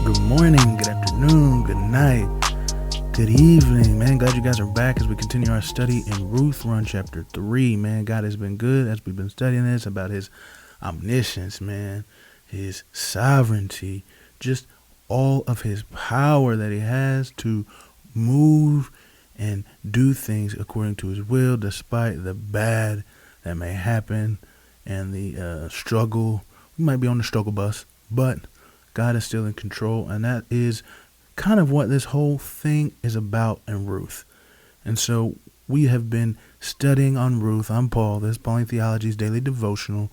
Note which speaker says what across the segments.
Speaker 1: Good morning, good afternoon, good night, good evening, man. Glad you guys are back as we continue our study in Ruth. We're on chapter 3, man. God has been good as we've been studying this about his omniscience, man, his sovereignty, just all of his power that he has to move and do things according to his will, despite the bad that may happen and the struggle. We might be on the struggle bus, but God is still in control, and that is kind of what this whole thing is about in Ruth. And so we have been studying on Ruth. I'm Paul. This is Pauline Theology's daily devotional.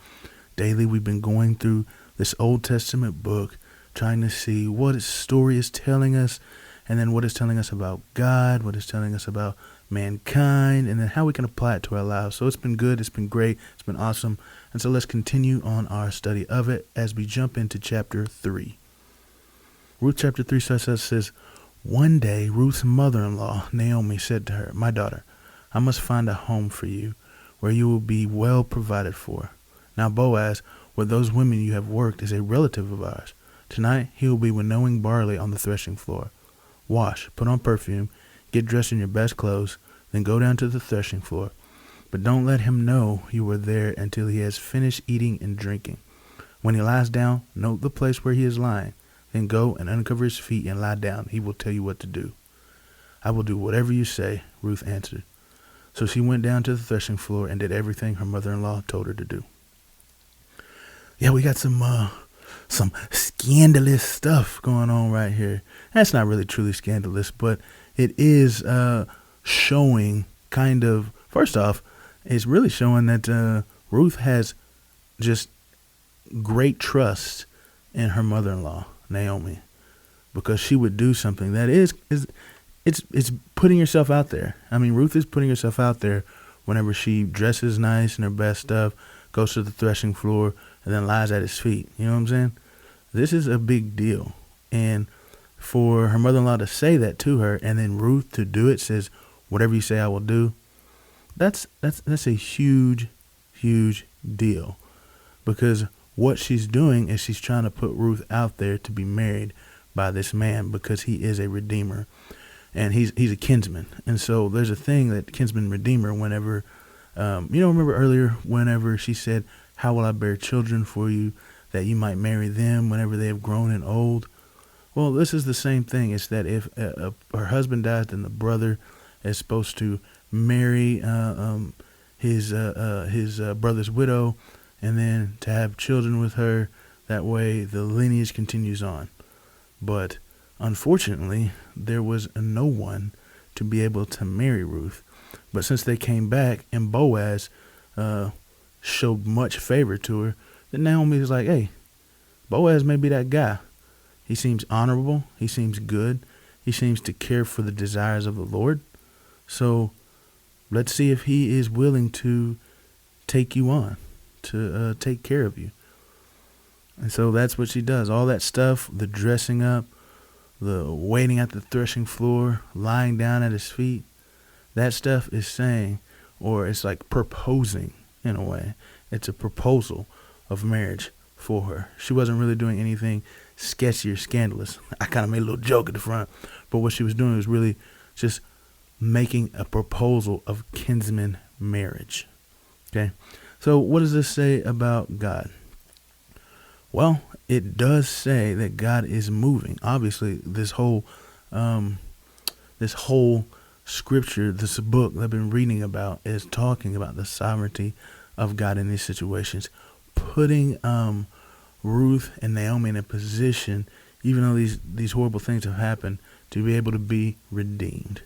Speaker 1: Daily, we've been going through this Old Testament book, trying to see what its story is telling us, and then what it's telling us about God, what it's telling us about mankind, and then how we can apply it to our lives. So it's been good. It's been great. It's been awesome. And so let's continue on our study of it as we jump into chapter 3. Ruth chapter 3 says, "One day Ruth's mother-in-law, Naomi, said to her, 'My daughter, I must find a home for you where you will be well provided for. Now Boaz, with those women you have worked, is a relative of ours. Tonight he will be winnowing barley on the threshing floor. Wash, put on perfume, get dressed in your best clothes, then go down to the threshing floor. But don't let him know you were there until he has finished eating and drinking. When he lies down, note the place where he is lying. Then go and uncover his feet and lie down. He will tell you what to do.' 'I will do whatever you say,' Ruth answered. So she went down to the threshing floor and did everything her mother-in-law told her to do." Yeah, we got some scandalous stuff going on right here. That's not really truly scandalous, but it is showing kind of, first off, it's really showing that Ruth has just great trust in her mother-in-law, Naomi, because she would do something that it's putting yourself out there. I mean, Ruth is putting herself out there whenever she dresses nice and her best stuff, goes to the threshing floor, and then lies at his feet. You know what I'm saying? This is a big deal. And for her mother-in-law to say that to her, and then Ruth to do it, says, "Whatever you say, I will do." That's a huge, huge deal, because what she's doing is she's trying to put Ruth out there to be married by this man, because he is a redeemer and he's a kinsman. And so there's a thing that kinsman redeemer, whenever, remember earlier, whenever she said, "How will I bear children for you that you might marry them whenever they have grown and old?" Well, this is the same thing. It's that if her husband dies, then the brother is supposed to marry his brother's widow, and then to have children with her. That way the lineage continues on. But unfortunately, there was no one to be able to marry Ruth. But since they came back and Boaz showed much favor to her, then Naomi was like, "Hey, Boaz may be that guy. He seems honorable. He seems good. He seems to care for the desires of the Lord. So let's see if he is willing to take you on, to take care of you." And so that's what she does. All that stuff, the dressing up, the waiting at the threshing floor, lying down at his feet, that stuff is saying, or it's like proposing in a way. It's a proposal of marriage for her. She wasn't really doing anything sketchy or scandalous. I kind of made a little joke at the front, but what she was doing was really just making a proposal of kinsman marriage. Okay, so what does this say about God? Well, it does say that God is moving. Obviously, this whole scripture, this book that I've been reading about, is talking about the sovereignty of God in these situations, putting Ruth and Naomi in a position, even though these horrible things have happened, to be able to be redeemed.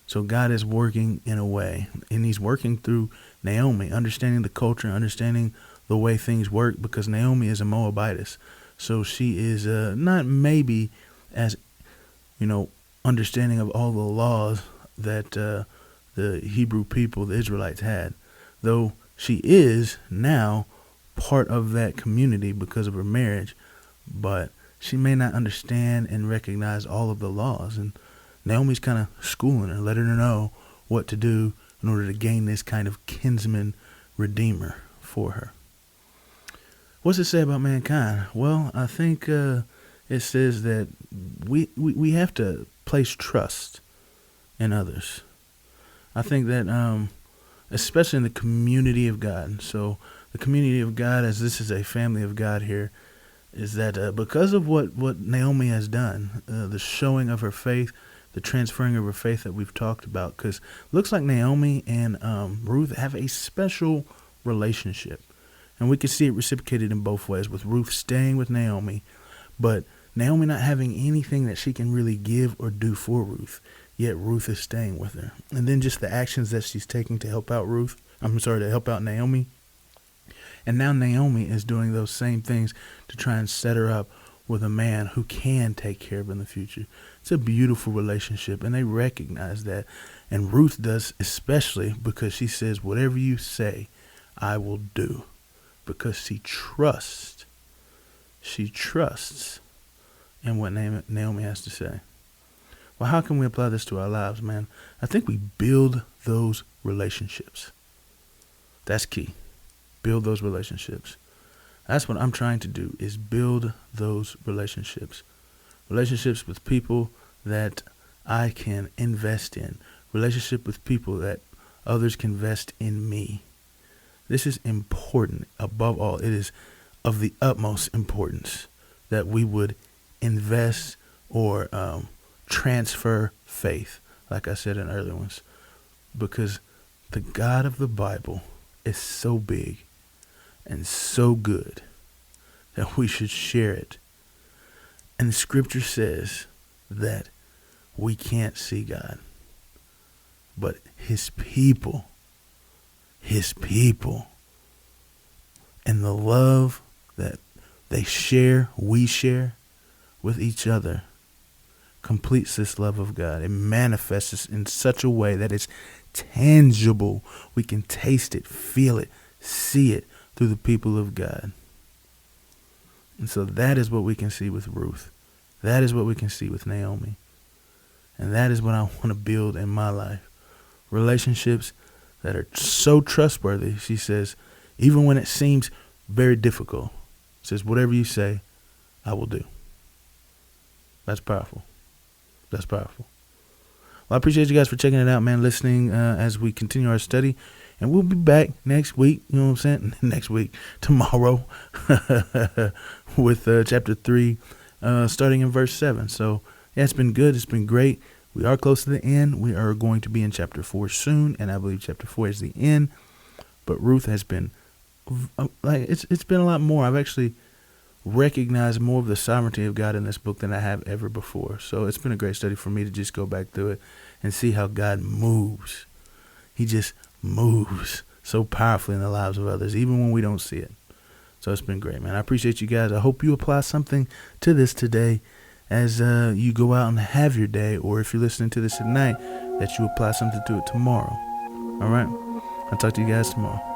Speaker 1: So God is working in a way, and he's working through Naomi, understanding the culture, understanding the way things work, because Naomi is a Moabitess. So she is not maybe as, understanding of all the laws that the Hebrew people, the Israelites, had, though she is now part of that community because of her marriage, but she may not understand and recognize all of the laws. And Naomi's kind of schooling her, letting her know what to do in order to gain this kind of kinsman redeemer for her. What's it say about mankind? Well, I think it it says that we have to place trust in others. I think that especially in the community of God. So the community of God, as this is a family of God here, is that because of what Naomi has done, the showing of her faith, the transferring of her faith that we've talked about, because looks like Naomi and Ruth have a special relationship. And we can see it reciprocated in both ways, with Ruth staying with Naomi, but Naomi not having anything that she can really give or do for Ruth, yet Ruth is staying with her. And then just the actions that she's taking to help out to help out Naomi. And now Naomi is doing those same things to try and set her up with a man who can take care of her in the future. It's a beautiful relationship, and they recognize that. And Ruth does, especially because she says, whatever you say, I will do. Because she trusts in what Naomi has to say. Well, how can we apply this to our lives, man? I think we build those relationships. That's key. Build those relationships. That's what I'm trying to do, is build those relationships. Relationships with people that I can invest in. Relationship with people that others can invest in me. This is important. Above all, it is of the utmost importance that we would invest or transfer faith, like I said in earlier ones, because the God of the Bible is so big and so good that we should share it. And the scripture says that we can't see God, but his people, and the love that they share, we share with each other, completes this love of God. It manifests in such a way that it's tangible. We can taste it, feel it, see it through the people of God. And so that is what we can see with Ruth. That is what we can see with Naomi. And that is what I want to build in my life. Relationships that are so trustworthy. She says, even when it seems very difficult, says, whatever you say, I will do. That's powerful. That's powerful. Well, I appreciate you guys for checking it out, man, listening as we continue our study. And we'll be back next week, you know what I'm saying? Next week, tomorrow, with chapter 3, starting in verse 7. So, yeah, it's been good. It's been great. We are close to the end. We are going to be in chapter 4 soon, and I believe chapter 4 is the end. But Ruth has been, it's been a lot more. I've actually recognized more of the sovereignty of God in this book than I have ever before. So it's been a great study for me to just go back through it and see how God moves. He just moves so powerfully in the lives of others, even when we don't see it. So it's been great, man. I appreciate you guys. I hope you apply something to this today as you go out and have your day, or if you're listening to this at night, that you apply something to it tomorrow. All right? I'll talk to you guys tomorrow.